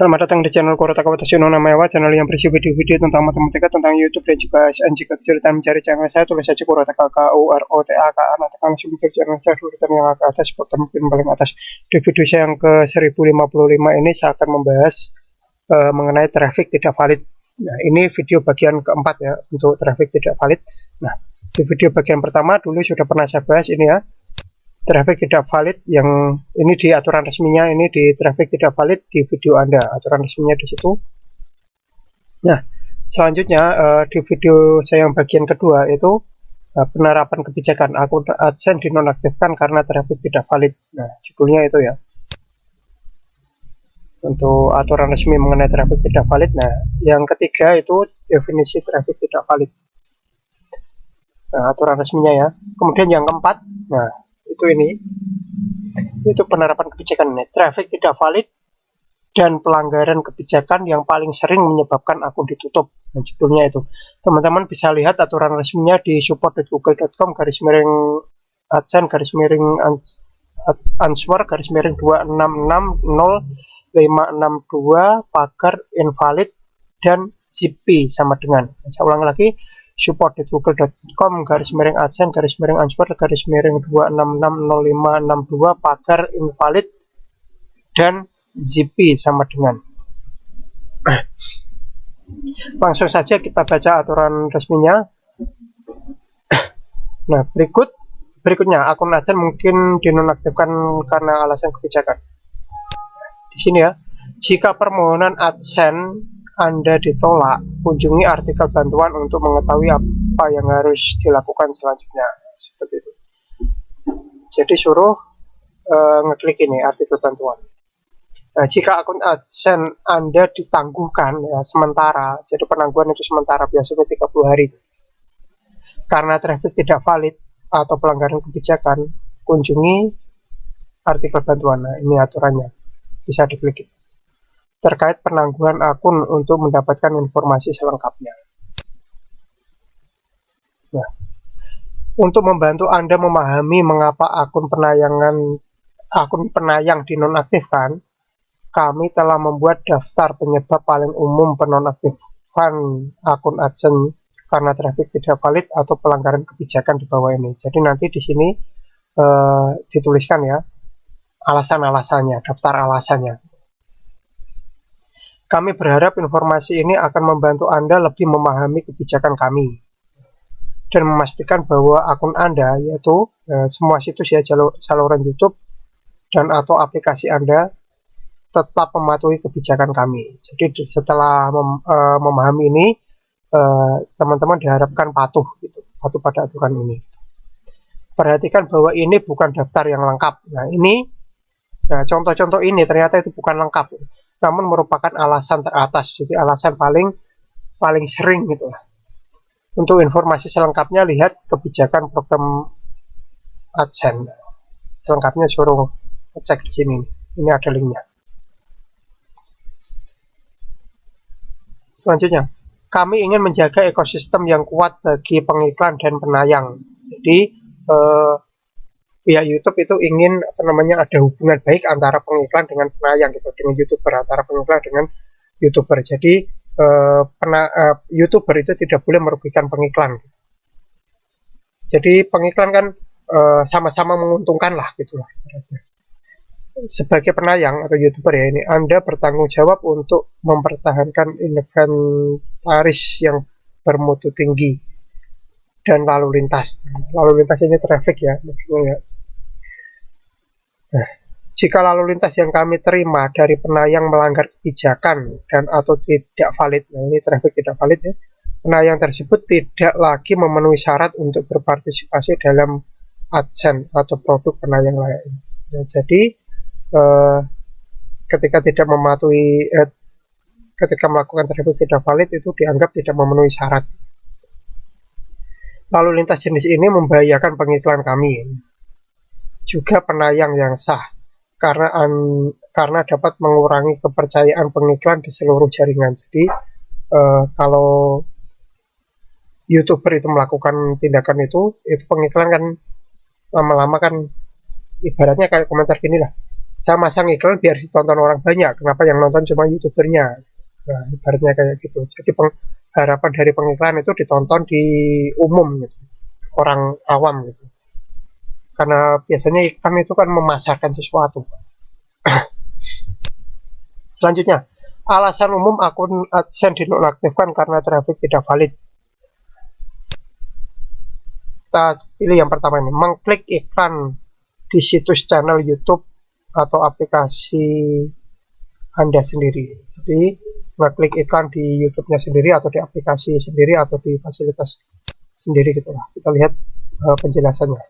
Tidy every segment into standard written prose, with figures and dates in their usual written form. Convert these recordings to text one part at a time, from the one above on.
Selamat datang di channel Korota Kawatasiono Namaewa, channel yang berisi video-video tentang matematika, tentang YouTube dan juga ASN. Jika kesulitan mencari channel saya, tulis saja Korota KKUROTAK. Nanti langsung mencari channel saya urutan yang ke atas, mungkin paling atas. Di video saya yang ke 1055 ini saya akan membahas mengenai traffic tidak valid. Nah, ini video bagian keempat ya untuk traffic tidak valid. Nah, di video bagian pertama dulu sudah pernah saya bahas ini ya. Traffic tidak valid yang ini di aturan resminya, ini di traffic tidak valid di video Anda, aturan resminya di situ. Nah, selanjutnya di video saya yang bagian kedua itu penerapan kebijakan akun AdSense dinonaktifkan karena traffic tidak valid. Nah, judulnya itu ya. Untuk aturan resmi mengenai traffic tidak valid. Nah, yang ketiga itu definisi traffic tidak valid. Nah, aturan resminya ya. Kemudian yang keempat, nah itu penerapan kebijakan ini. Traffic tidak valid dan pelanggaran kebijakan yang paling sering menyebabkan akun ditutup. Nah, judulnya itu. Teman-teman bisa lihat aturan resminya di support.google.com /AdSense/answer /2660562 pagar invalid dan ZP sama dengan. Saya ulang lagi, support.google.com /AdSense/answer /2660562 pagar invalid dan ZP sama dengan. Langsung saja kita baca aturan resminya. Nah, berikutnya akun AdSense mungkin dinonaktifkan karena alasan kebijakan. Di sini ya, jika permohonan AdSense Anda ditolak, kunjungi artikel bantuan untuk mengetahui apa yang harus dilakukan selanjutnya. Seperti itu. Jadi suruh ngeklik ini artikel bantuan. Nah, jika akun AdSense Anda ditangguhkan ya sementara, jadi penangguhan itu sementara, biasanya 30 hari. Karena traffic tidak valid atau pelanggaran kebijakan, kunjungi artikel bantuan. Nah, ini aturannya. Bisa diklik. Terkait penangguhan akun untuk mendapatkan informasi selengkapnya. Nah, untuk membantu Anda memahami mengapa akun penayang dinonaktifkan, kami telah membuat daftar penyebab paling umum penonaktifan akun AdSense karena traffic tidak valid atau pelanggaran kebijakan di bawah ini. Jadi nanti di sini dituliskan ya alasan-alasannya, daftar alasannya. Kami berharap informasi ini akan membantu Anda lebih memahami kebijakan kami dan memastikan bahwa akun Anda, yaitu semua situs ya, saluran YouTube dan atau aplikasi Anda tetap mematuhi kebijakan kami. Jadi setelah memahami ini, teman-teman diharapkan patuh pada aturan ini. Perhatikan bahwa ini bukan daftar yang lengkap. Nah, ini contoh-contoh ini ternyata itu bukan lengkap, namun merupakan alasan teratas, jadi alasan paling sering gitu. Untuk informasi selengkapnya lihat kebijakan program AdSense. Selengkapnya suruh cek di sini. Ini ada linknya. Selanjutnya, kami ingin menjaga ekosistem yang kuat bagi pengiklan dan penayang. Jadi pihak YouTube itu ingin ada hubungan baik antara pengiklan dengan penayang gitu, dengan YouTuber, antara pengiklan dengan YouTuber. Jadi YouTuber itu tidak boleh merugikan pengiklan. Jadi pengiklan kan sama-sama menguntungkan lah gitu lah. Sebagai penayang atau YouTuber ya, ini Anda bertanggung jawab untuk mempertahankan inventaris yang bermutu tinggi dan lalu lintas. Lalu lintas ini traffic ya, maksudnya ya. Nah, jika lalu lintas yang kami terima dari penayang melanggar kebijakan dan atau tidak valid, nah ini traffic tidak valid ya, penayang tersebut tidak lagi memenuhi syarat untuk berpartisipasi dalam AdSense atau produk penayang lainnya. Nah, jadi ketika melakukan traffic tidak valid itu dianggap tidak memenuhi syarat. Lalu lintas jenis ini membahayakan pengiklan kami. Juga penayang yang sah karena dapat mengurangi kepercayaan pengiklan di seluruh jaringan. Jadi kalau YouTuber itu melakukan tindakan itu pengiklan kan lama-lama kan ibaratnya kayak komentar gini lah. Saya masang iklan biar ditonton orang banyak. Kenapa yang nonton cuma YouTubernya? Nah, ibaratnya kayak gitu. Jadi harapan dari pengiklan itu ditonton di umum gitu, orang awam gitu. Karena biasanya iklan itu kan memasarkan sesuatu. Selanjutnya, alasan umum akun AdSense dinonaktifkan karena traffic tidak valid. Kita pilih yang pertama ini, mengklik iklan di situs channel YouTube atau aplikasi Anda sendiri. Jadi, mengklik iklan di YouTube-nya sendiri atau di aplikasi sendiri atau di fasilitas sendiri gitulah. Kita lihat penjelasannya.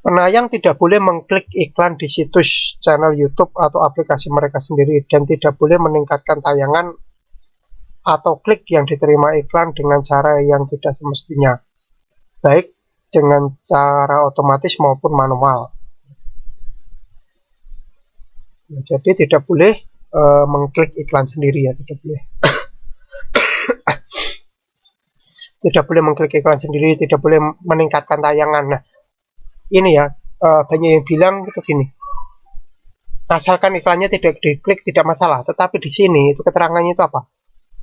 Penayang tidak boleh mengklik iklan di situs channel YouTube atau aplikasi mereka sendiri dan tidak boleh meningkatkan tayangan atau klik yang diterima iklan dengan cara yang tidak semestinya, baik dengan cara otomatis maupun manual. Nah, jadi tidak boleh mengklik iklan sendiri ya, tidak boleh. Tidak boleh mengklik iklan sendiri, tidak boleh meningkatkan tayangan. Nah, ini ya, banyak yang bilang gitu gini, asalkan iklannya tidak diklik tidak masalah, tetapi di sini itu keterangannya itu apa?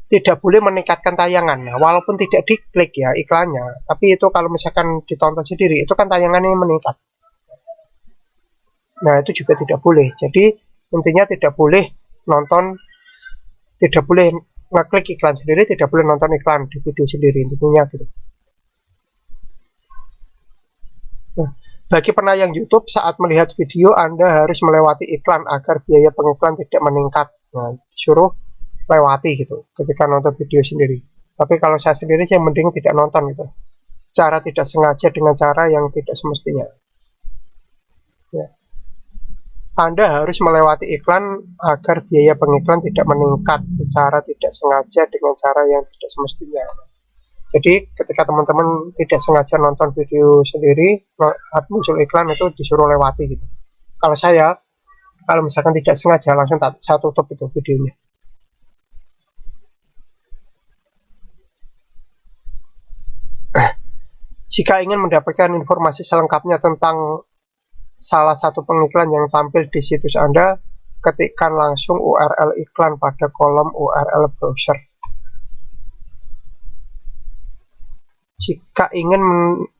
Tidak boleh meningkatkan tayangan. Nah, walaupun tidak diklik ya iklannya, tapi itu kalau misalkan ditonton sendiri, itu kan tayangannya meningkat. Nah, itu juga tidak boleh. Jadi intinya tidak boleh nonton, tidak boleh ngeklik iklan sendiri, tidak boleh nonton iklan di video sendiri, intinya gitu. Nah, bagi penayang YouTube saat melihat video Anda harus melewati iklan agar biaya pengiklan tidak meningkat. Nah, disuruh lewati gitu ketika nonton video sendiri. Tapi kalau saya sendiri sih mending tidak nonton gitu, secara tidak sengaja dengan cara yang tidak semestinya ya. Anda harus melewati iklan agar biaya pengiklan tidak meningkat secara tidak sengaja dengan cara yang tidak semestinya. Jadi ketika teman-teman tidak sengaja nonton video sendiri, muncul iklan itu disuruh lewati gitu. Kalau saya, kalau misalkan tidak sengaja langsung saya tutup itu videonya. Jika ingin mendapatkan informasi selengkapnya tentang salah satu pengiklan yang tampil di situs Anda, ketikkan langsung URL iklan pada kolom URL browser. Jika ingin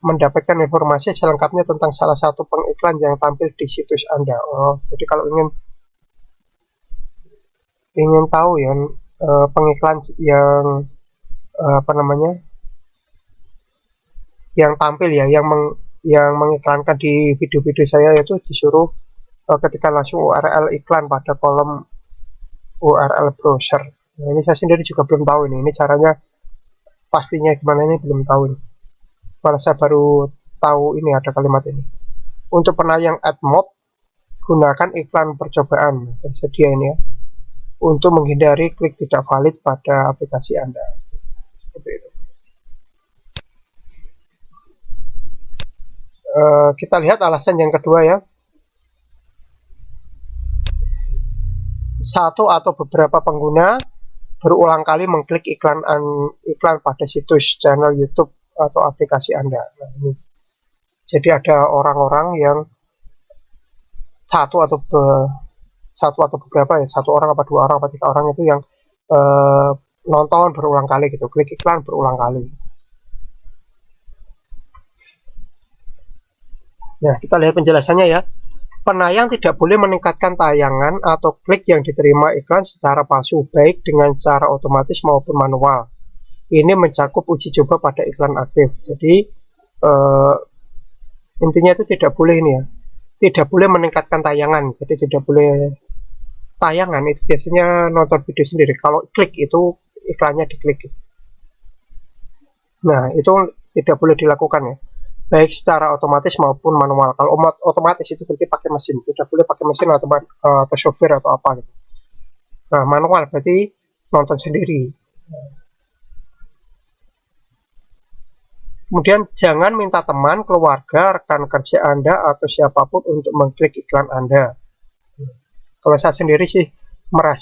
mendapatkan informasi selengkapnya tentang salah satu pengiklan yang tampil di situs Anda. Oh, jadi kalau ingin tahu ya pengiklan yang apa namanya? Yang tampil ya, yang mengiklankan di video-video saya, itu disuruh ketika langsung URL iklan pada kolom URL browser. Nah, ini saya sendiri juga belum tahu ini caranya pastinya gimana, ini belum tahu ini. Malah saya baru tahu ini ada kalimat ini. Untuk penayang AdMob, gunakan iklan percobaan tersedia ini ya, untuk menghindari klik tidak valid pada aplikasi Anda. Seperti itu. Kita lihat alasan yang kedua ya. Satu atau beberapa pengguna berulang kali mengklik iklan pada situs channel YouTube atau aplikasi Anda. Nah, ini. Jadi ada orang-orang yang satu atau beberapa ya, satu orang apa dua orang apa tiga orang itu yang nonton berulang kali gitu, klik iklan berulang kali. Nah, kita lihat penjelasannya ya. Penayang tidak boleh meningkatkan tayangan atau klik yang diterima iklan secara palsu, baik dengan cara otomatis maupun manual. Ini mencakup uji coba pada iklan aktif. Jadi intinya itu tidak boleh ini ya, tidak boleh meningkatkan tayangan. Jadi tidak boleh tayangan itu biasanya nonton video sendiri. Kalau klik itu iklannya diklik. Nah, itu tidak boleh dilakukan ya, baik secara otomatis maupun manual. Kalau otomatis itu berarti pakai mesin, tidak boleh pakai mesin atau software atau apa gitu. Nah, manual berarti nonton sendiri. Kemudian jangan minta teman, keluarga, rekan kerja Anda atau siapapun untuk mengklik iklan Anda. Kalau saya sendiri sih malah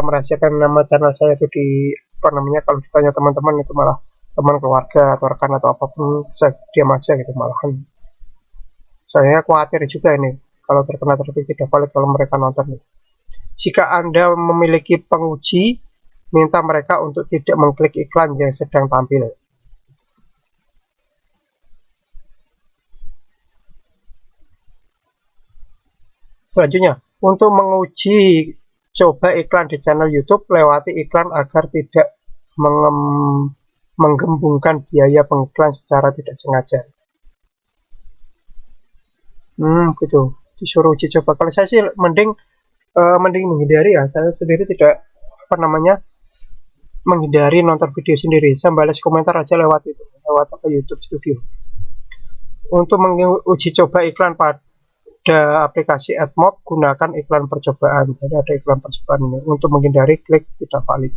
merahasiakan nama channel saya itu di apa namanya, kalau ditanya teman-teman itu malah teman, keluarga atau rekan atau apapun saya diam aja gitu. Malahan saya khawatir juga ini kalau terkena traffic tidak valid kalau mereka nonton. Jika Anda memiliki penguji, minta mereka untuk tidak mengklik iklan yang sedang tampil. Selanjutnya, untuk menguji coba iklan di channel YouTube, lewati iklan agar tidak menggembungkan biaya pengiklan secara tidak sengaja. Gitu. Disuruh uji coba. Kalau saya sih mending menghindari ya. Saya sendiri tidak menghindari nonton video sendiri. Saya balas komentar aja lewat YouTube Studio. Untuk menguji coba iklan pada aplikasi AdMob, gunakan iklan percobaan. Jadi ada iklan percobaan ini untuk menghindari klik tidak valid.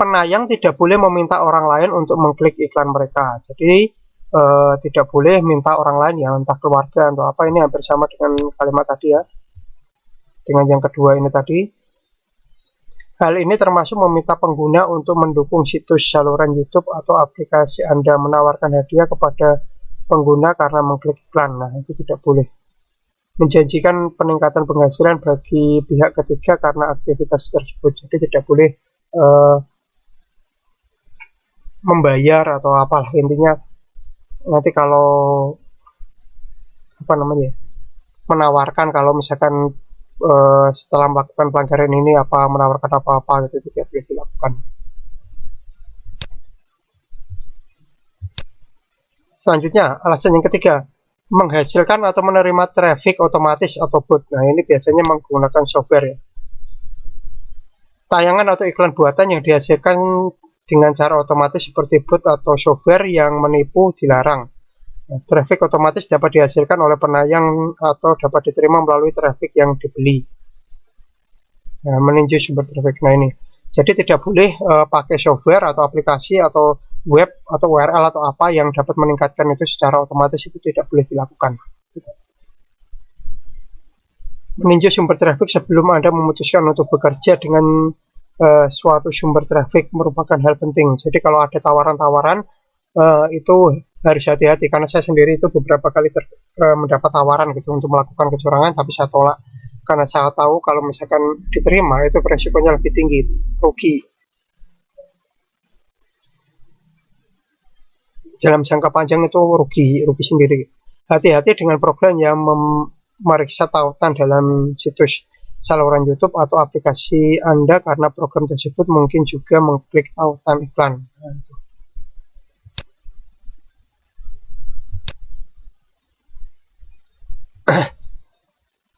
Penayang tidak boleh meminta orang lain untuk mengklik iklan mereka. Jadi tidak boleh minta orang lain ya, entah keluarga atau apa. Ini hampir sama dengan kalimat tadi ya, dengan yang kedua ini tadi. Hal ini termasuk meminta pengguna untuk mendukung situs saluran YouTube atau aplikasi Anda, menawarkan hadiah kepada pengguna karena mengklik iklan. Nah, itu tidak boleh. Menjanjikan peningkatan penghasilan bagi pihak ketiga karena aktivitas tersebut. Jadi tidak boleh membayar atau apalah, intinya nanti kalau menawarkan kalau misalkan setelah melakukan pelanggaran ini menawarkan apa-apa gitu, tidak boleh dilakukan. Selanjutnya, alasan yang ketiga, menghasilkan atau menerima traffic otomatis atau bot. Nah, ini biasanya menggunakan software ya. Tayangan atau iklan buatan yang dihasilkan dengan cara otomatis seperti bot atau software yang menipu dilarang. Traffic otomatis dapat dihasilkan oleh penayang atau dapat diterima melalui traffic yang dibeli. Nah, meninjau sumber traffic. Nah, ini jadi tidak boleh pakai software atau aplikasi atau web atau URL atau apa yang dapat meningkatkan itu secara otomatis, itu tidak boleh dilakukan. Meninjau sumber traffic sebelum Anda memutuskan untuk bekerja dengan suatu sumber traffic merupakan hal penting. Jadi kalau ada tawaran-tawaran itu harus hati-hati, karena saya sendiri itu beberapa kali mendapat tawaran gitu untuk melakukan kecurangan, tapi saya tolak karena saya tahu kalau misalkan diterima itu resikonya lebih tinggi, rugi dalam jangka panjang, itu rugi sendiri. Hati-hati dengan program yang memeriksa tautan dalam situs saluran YouTube atau aplikasi Anda, karena program tersebut mungkin juga mengklik tautan iklan.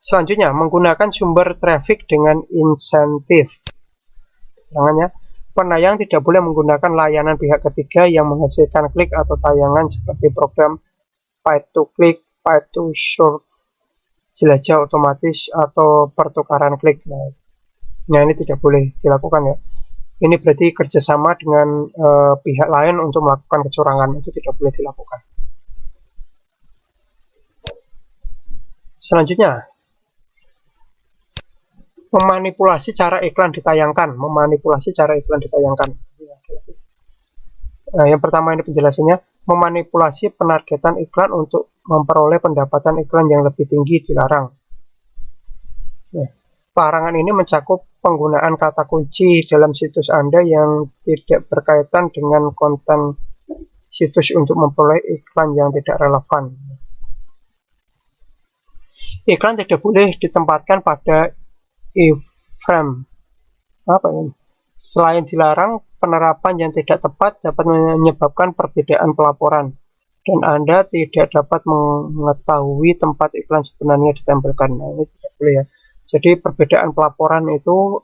Selanjutnya, menggunakan sumber traffic dengan insentif. Keterangannya, penayang tidak boleh menggunakan layanan pihak ketiga yang menghasilkan klik atau tayangan seperti program pay to click, pay to short, jelajah otomatis, atau pertukaran klik. Nah, ini tidak boleh dilakukan ya. Ini berarti kerjasama dengan pihak lain untuk melakukan kecurangan, itu tidak boleh dilakukan. Selanjutnya, memanipulasi cara iklan ditayangkan. Nah, yang pertama ini penjelasannya, memanipulasi penargetan iklan untuk memperoleh pendapatan iklan yang lebih tinggi dilarang. Nah, larangan ini mencakup penggunaan kata kunci dalam situs Anda yang tidak berkaitan dengan konten situs untuk memperoleh iklan yang tidak relevan. Iklan tidak boleh ditempatkan pada iframe. Selain dilarang, penerapan yang tidak tepat dapat menyebabkan perbedaan pelaporan, dan Anda tidak dapat mengetahui tempat iklan sebenarnya ditempelkan. Nah, ini tidak boleh ya. Jadi perbedaan pelaporan itu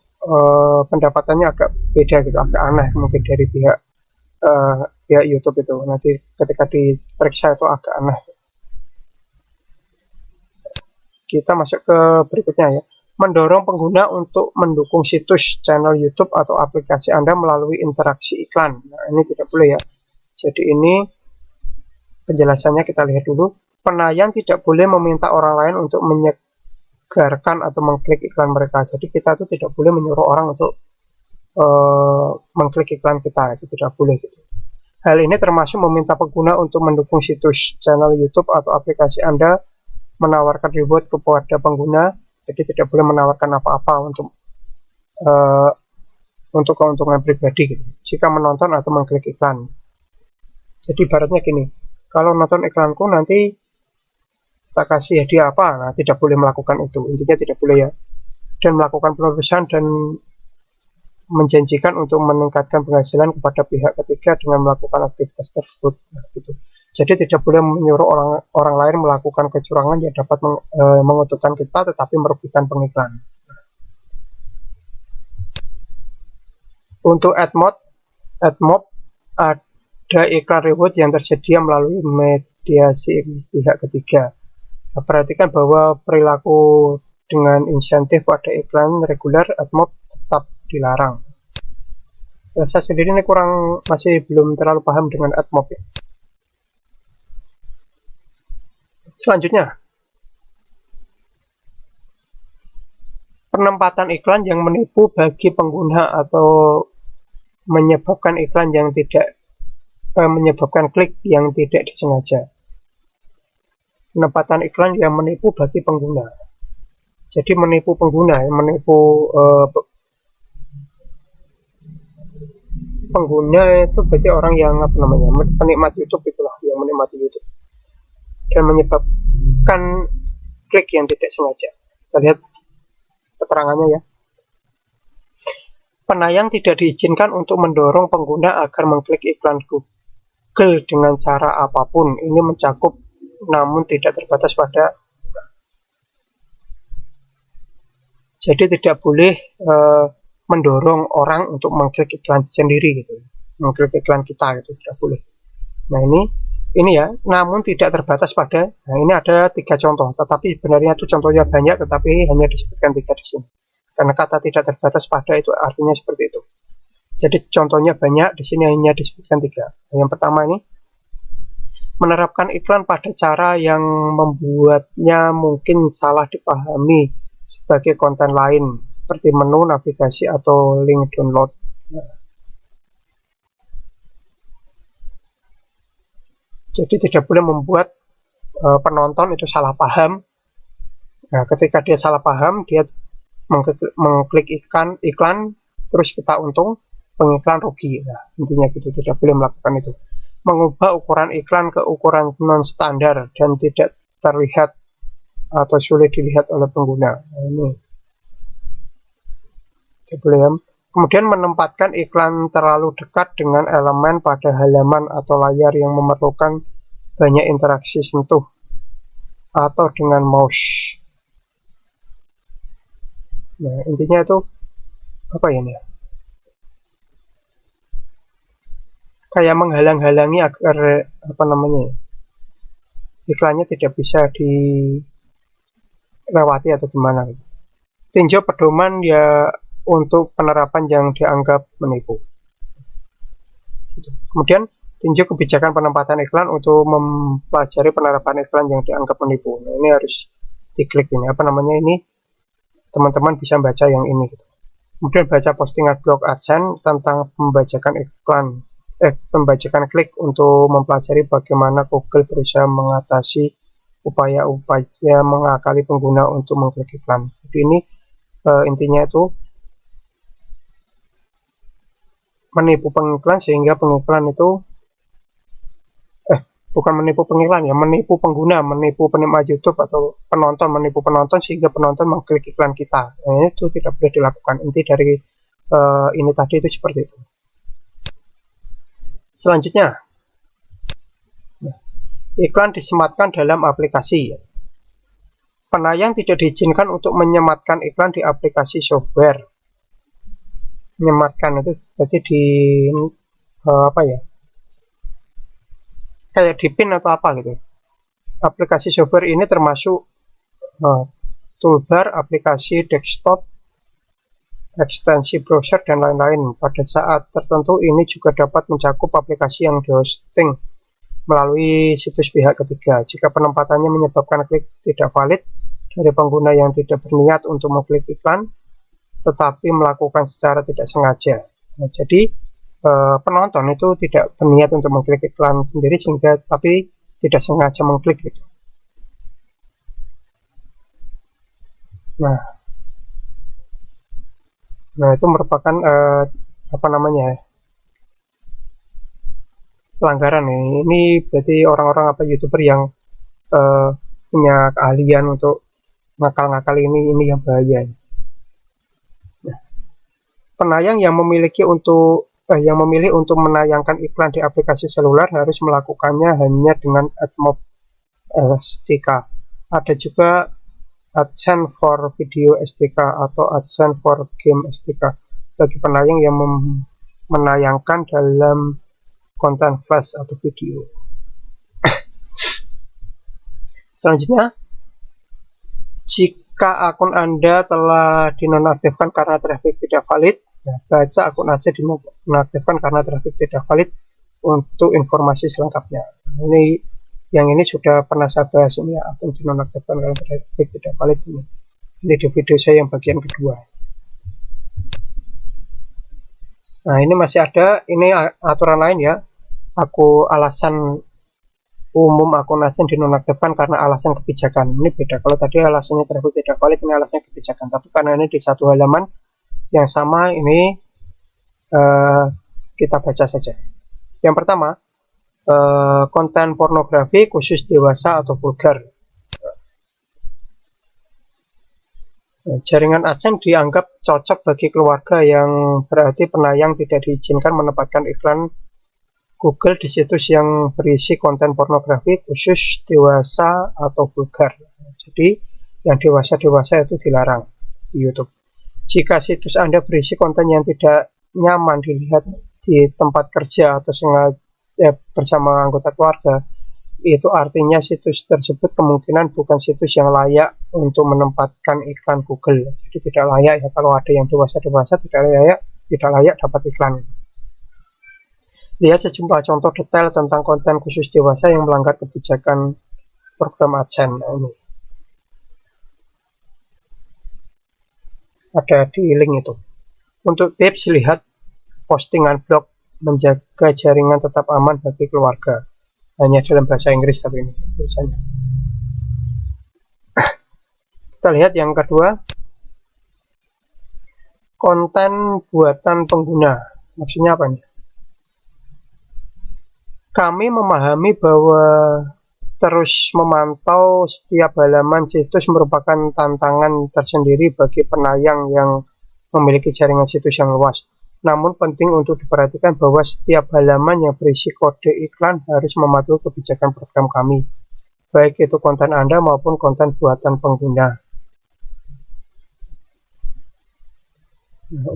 pendapatannya agak beda gitu, agak aneh mungkin dari pihak YouTube itu. Nanti ketika diperiksa itu agak aneh. Kita masuk ke berikutnya ya. Mendorong pengguna untuk mendukung situs, channel YouTube atau aplikasi Anda melalui interaksi iklan. Nah, ini tidak boleh ya. Jadi ini penjelasannya kita lihat dulu. Penayang tidak boleh meminta orang lain untuk menyegarkan atau mengklik iklan mereka. Jadi kita itu tidak boleh menyuruh orang untuk mengklik iklan kita, itu tidak boleh gitu. Hal ini termasuk meminta pengguna untuk mendukung situs, channel YouTube atau aplikasi Anda, menawarkan reward kepada pengguna. Jadi tidak boleh menawarkan apa-apa untuk keuntungan pribadi gitu, jika menonton atau mengklik iklan. Jadi ibaratnya gini, kalau nonton iklanku nanti tak kasih hadiah apa, nah tidak boleh melakukan itu, intinya tidak boleh ya. Dan melakukan penerusan dan menjanjikan untuk meningkatkan penghasilan kepada pihak ketiga dengan melakukan aktivitas tersebut. Nah, gitu. Jadi tidak boleh menyuruh orang lain melakukan kecurangan yang dapat menguntungkan kita tetapi merugikan pengiklan. Untuk AdMob ada iklan reward yang tersedia melalui mediasi pihak ketiga. Nah, perhatikan bahwa perilaku dengan insentif pada iklan reguler AdMob tetap dilarang. Saya sendiri ini masih belum terlalu paham dengan AdMob ya. Selanjutnya, penempatan iklan yang menipu bagi pengguna atau menyebabkan iklan yang tidak menyebabkan klik yang tidak disengaja. Penempatan iklan yang menipu bagi pengguna. Jadi menipu pengguna, menipu pengguna itu berarti orang yang penikmat YouTube, itulah yang menikmati YouTube dan menyebabkan klik yang tidak sengaja. Kita lihat keterangannya ya. Penayang tidak diizinkan untuk mendorong pengguna agar mengklik iklan Google dengan cara apapun. Ini mencakup namun tidak terbatas pada. Jadi tidak boleh mendorong orang untuk mengklik iklan sendiri gitu, mengklik iklan kita gitu, tidak boleh. Nah ini ya, namun tidak terbatas pada. Nah ini ada 3 contoh, tetapi sebenarnya itu contohnya banyak, tetapi hanya disebutkan 3 di sini. Karena kata tidak terbatas pada itu artinya seperti itu. Jadi contohnya banyak, di sini hanya disebutkan 3. Yang pertama ini, menerapkan iklan pada cara yang membuatnya mungkin salah dipahami sebagai konten lain, seperti menu, navigasi, atau link download. Jadi tidak boleh membuat penonton itu salah paham. Nah, ketika dia salah paham, dia mengklik iklan, terus kita untung, pengiklan rugi. Nah, intinya gitu, tidak boleh melakukan itu. Mengubah ukuran iklan ke ukuran non standar dan tidak terlihat atau sulit dilihat oleh pengguna. Nah, ini tidak boleh ya. Kemudian menempatkan iklan terlalu dekat dengan elemen pada halaman atau layar yang memerlukan banyak interaksi sentuh atau dengan mouse. Nah, intinya itu apa ini? Kayak menghalang-halangi agar iklannya tidak bisa dilewati atau gimana. Tinjau pedoman ya untuk penerapan yang dianggap menipu. Kemudian tinjau kebijakan penempatan iklan untuk mempelajari penerapan iklan yang dianggap menipu. Nah, ini harus diklik ini ini teman-teman bisa baca yang ini gitu. Kemudian baca postingan blog AdSense tentang pembajakan klik untuk mempelajari bagaimana Google berusaha mengatasi upaya-upaya mengakali pengguna untuk mengklik iklan. Jadi ini intinya itu menipu pengiklan sehingga pengiklan itu bukan menipu pengiklan ya, menipu pengguna, menipu penikmat YouTube atau penonton, menipu penonton sehingga penonton mengklik iklan kita. Nah, itu tidak boleh dilakukan. Inti dari ini tadi itu seperti itu. Selanjutnya, iklan disematkan dalam aplikasi. Penayang tidak diizinkan untuk menyematkan iklan di aplikasi software. Menyematkan itu berarti di kayak di pin atau apa gitu. Aplikasi software ini termasuk toolbar, aplikasi desktop, ekstensi browser, dan lain-lain. Pada saat tertentu ini juga dapat mencakup aplikasi yang dihosting melalui situs pihak ketiga. Jika penempatannya menyebabkan klik tidak valid dari pengguna yang tidak berniat untuk mengklik iklan, tetapi melakukan secara tidak sengaja. Nah, jadi penonton itu tidak berniat untuk mengklik iklan sendiri sehingga tapi tidak sengaja mengklik gitu. Nah itu merupakan apa namanya ya, pelanggaran nih. Ini berarti orang-orang apa YouTuber yang punya keahlian untuk ngakal-ngakal ini yang bahaya. Nah, penayang yang memilih untuk menayangkan iklan di aplikasi seluler harus melakukannya hanya dengan AdMob SDK. Ada juga AdSense for Video SDK atau AdSense for Game SDK bagi penayang yang menayangkan dalam konten flash atau video. Selanjutnya, jika akun Anda telah dinonaktifkan karena traffic tidak valid, baca akun Anda dinonaktifkan karena traffic tidak valid untuk informasi selengkapnya. Yang ini sudah pernah saya bahas ini ya, akun dinonaktifkan karena traffic tidak valid ini. Ini di video saya yang bagian kedua. Nah ini masih ada, ini aturan lain ya. Alasan umum akun AdSense dinonaktifkan karena alasan kebijakan. Ini beda. Kalau tadi alasannya traffic tidak valid, ini alasannya kebijakan. Tapi karena ini di satu halaman yang sama, ini kita baca saja. Yang pertama, konten pornografi khusus dewasa atau vulgar. Jaringan AdSense dianggap cocok bagi keluarga, yang berarti penayang tidak diizinkan menempatkan iklan Google di situs yang berisi konten pornografi khusus dewasa atau vulgar. Jadi yang dewasa-dewasa itu dilarang di YouTube. Jika situs Anda berisi konten yang tidak nyaman dilihat di tempat kerja atau sengaja bersama anggota keluarga, itu artinya situs tersebut kemungkinan bukan situs yang layak untuk menempatkan iklan Google. Jadi tidak layak ya, kalau ada yang dewasa-dewasa tidak layak dapat iklan. Lihat sejumlah contoh detail tentang konten khusus dewasa yang melanggar kebijakan program AdSense. Ini ada di link itu. Untuk tips, lihat postingan blog menjaga jaringan tetap aman bagi keluarga. Hanya dalam bahasa Inggris tapi ini tulisannya. Kita lihat yang kedua, konten buatan pengguna. Maksudnya apa nih? Kami memahami bahwa terus memantau setiap halaman situs merupakan tantangan tersendiri bagi penayang yang memiliki jaringan situs yang luas. Namun penting untuk diperhatikan bahwa setiap halaman yang berisi kode iklan harus mematuhi kebijakan program kami, baik itu konten Anda maupun konten buatan pengguna.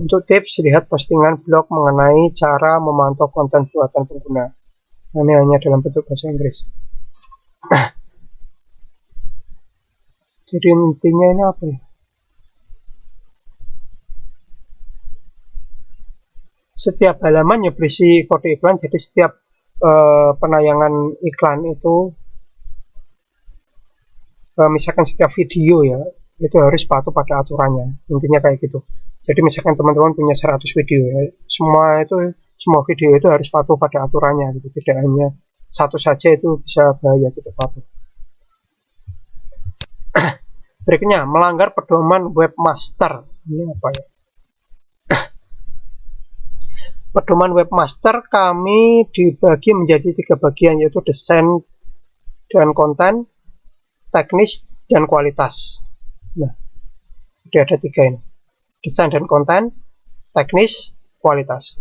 Untuk tips, lihat postingan blog mengenai cara memantau konten buatan pengguna. Ini hanya dalam bentuk bahasa Inggris. Jadi intinya ini apa ya? Setiap halaman yang berisi kode iklan, jadi setiap penayangan iklan itu, misalkan setiap video ya, itu harus patuh pada aturannya. Intinya kayak gitu. Jadi misalkan teman-teman punya 100 video ya, semua video itu harus patuh pada aturannya gitu. Tidak hanya satu saja, itu bisa bahaya tidak patuh. Berikutnya, melanggar pedoman webmaster. Ini apa ya? Pedoman webmaster kami dibagi menjadi 3 bagian, yaitu desain dan konten, teknis, dan kualitas. Nah, jadi ada 3 ini. Desain dan konten, teknis, kualitas.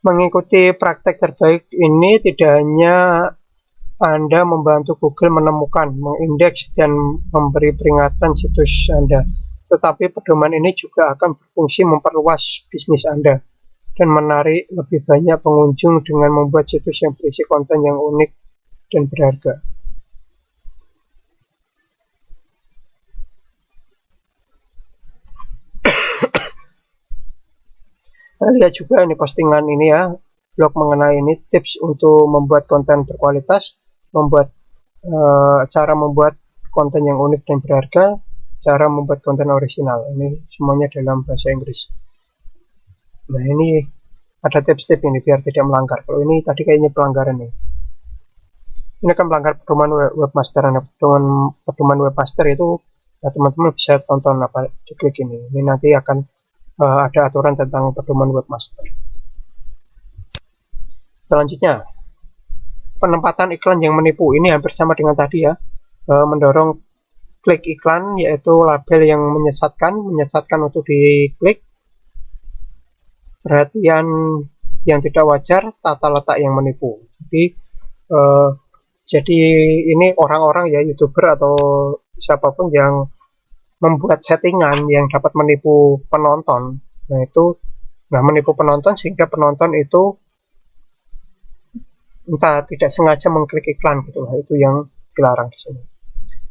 Mengikuti praktek terbaik ini tidak hanya Anda membantu Google menemukan, mengindeks, dan memberi peringatan situs Anda, tetapi pedoman ini juga akan berfungsi memperluas bisnis Anda dan menarik lebih banyak pengunjung dengan membuat situs yang berisi konten yang unik dan berharga. Nah, lihat juga ini postingan ini ya, blog mengenai ini, tips untuk membuat konten berkualitas, cara membuat konten yang unik dan berharga, cara membuat konten original. Ini semuanya dalam bahasa Inggris. Nah, ini ada tips-tips ini biar tidak melanggar. Kalau ini tadi kayaknya pelanggaran nih. Ini kan melanggar pedoman webmaster. Nah, pedoman webmaster itu teman-teman bisa tonton apa, diklik ini. Ini nanti akan ada aturan tentang pedoman webmaster. Selanjutnya, penempatan iklan yang menipu. Ini hampir sama dengan tadi ya, mendorong klik iklan, yaitu label yang menyesatkan untuk diklik, perhatian yang tidak wajar, tata letak yang menipu. Jadi ini orang-orang ya, YouTuber atau siapapun yang membuat settingan yang dapat menipu penonton. Nah, menipu penonton sehingga penonton itu entah tidak sengaja mengklik iklan gitu lah. Itu yang dilarang di sini.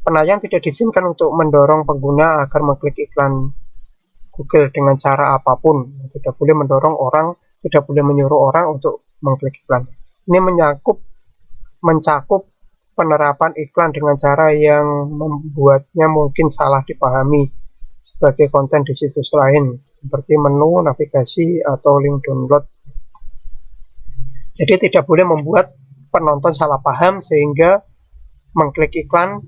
Penayang tidak diizinkan untuk mendorong pengguna agar mengklik iklan Google dengan cara apapun. Tidak boleh mendorong orang, tidak boleh menyuruh orang untuk mengklik iklan. Ini mencakup penerapan iklan dengan cara yang membuatnya mungkin salah dipahami sebagai konten di situs lain, seperti menu, navigasi, atau link download. Jadi tidak boleh membuat penonton salah paham sehingga mengklik iklan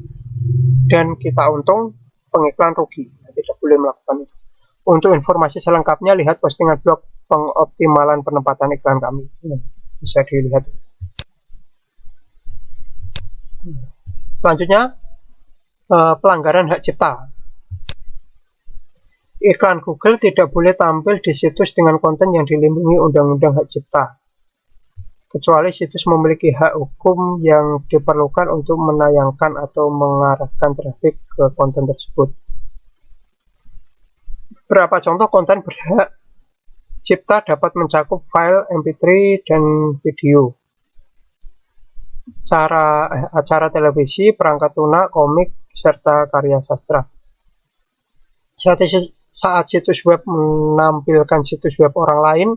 dan kita untung, pengiklan rugi. Tidak boleh melakukan itu. Untuk informasi selengkapnya lihat postingan blog pengoptimalan penempatan iklan kami. Bisa dilihat. Selanjutnya, pelanggaran hak cipta. Iklan Google tidak boleh tampil di situs dengan konten yang dilindungi Undang-Undang Hak Cipta, kecuali situs memiliki hak hukum yang diperlukan untuk menayangkan atau mengarahkan trafik ke konten tersebut. Beberapa contoh konten berhak cipta dapat mencakup file MP3 dan video, acara televisi, perangkat lunak, komik, serta karya sastra. Saat situs web menampilkan situs web orang lain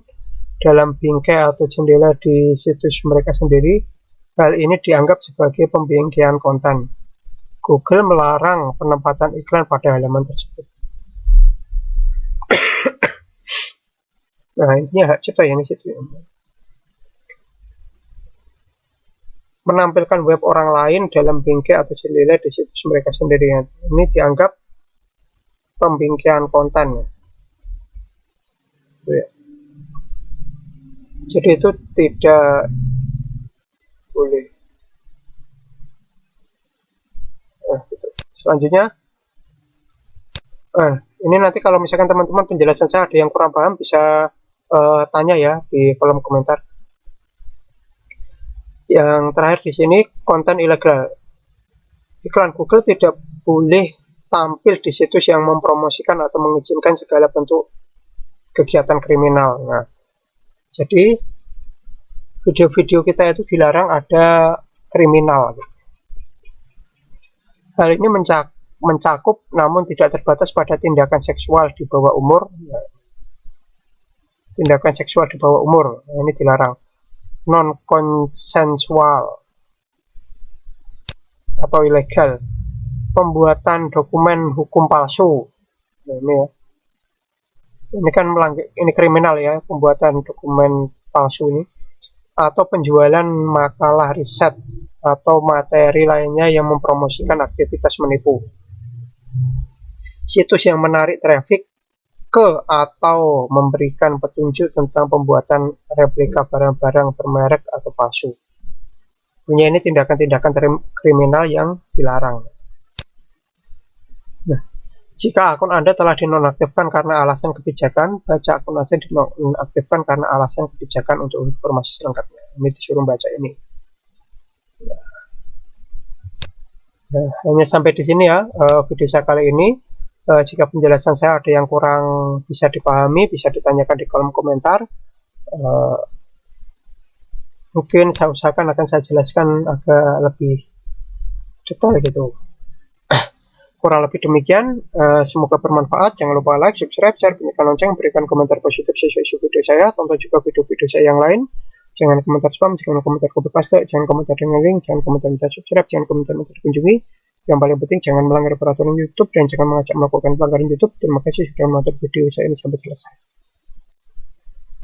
dalam bingkai atau jendela di situs mereka sendiri, hal ini dianggap sebagai pembingkaian konten. Google melarang penempatan iklan pada halaman tersebut. Nah, intinya hak cipta ya di situ. Menampilkan web orang lain dalam bingkai atau jendela di situs mereka sendiri. Ini dianggap pembingkaian konten. Jadi itu tidak boleh. Gitu. Selanjutnya, ini nanti kalau misalkan teman-teman penjelasan saya ada yang kurang paham bisa tanya ya di kolom komentar. Yang terakhir di sini, konten ilegal. Iklan Google tidak boleh tampil di situs yang mempromosikan atau mengizinkan segala bentuk kegiatan kriminal. Nah, jadi video-video kita itu dilarang ada kriminal. Hal ini mencakup namun tidak terbatas pada tindakan seksual di bawah umur. Tindakan seksual di bawah umur, ini dilarang. Non konsensual atau ilegal, pembuatan dokumen hukum palsu. Nah, ini kan ini kriminal ya, pembuatan dokumen palsu ini, atau penjualan makalah riset atau materi lainnya yang mempromosikan aktivitas menipu. Situs yang menarik traffic ke atau memberikan petunjuk tentang pembuatan replika barang-barang bermerek atau palsu. Ini tindakan-tindakan kriminal yang dilarang. Nah, jika akun Anda telah dinonaktifkan karena alasan kebijakan, baca akun Anda dinonaktifkan karena alasan kebijakan untuk informasi selengkapnya. Ini disuruh baca ini. Nah, hanya sampai di sini ya video saya kali ini. Jika penjelasan saya ada yang kurang bisa dipahami, bisa ditanyakan di kolom komentar. Mungkin saya usahakan akan saya jelaskan agak lebih detail gitu. Kurang lebih demikian. Semoga bermanfaat. Jangan lupa like, subscribe, share, bunyikan lonceng, berikan komentar positif sesuai isu video saya. Tonton juga video-video saya yang lain. Jangan komentar spam, jangan komentar copy paste, jangan komentar dengan link, jangan komentar minta subscribe, jangan komentar minta dikunjungi. Yang paling penting jangan melanggar peraturan YouTube dan jangan mengajak melakukan pelanggaran YouTube. Terima kasih sudah menonton video saya ini sampai selesai.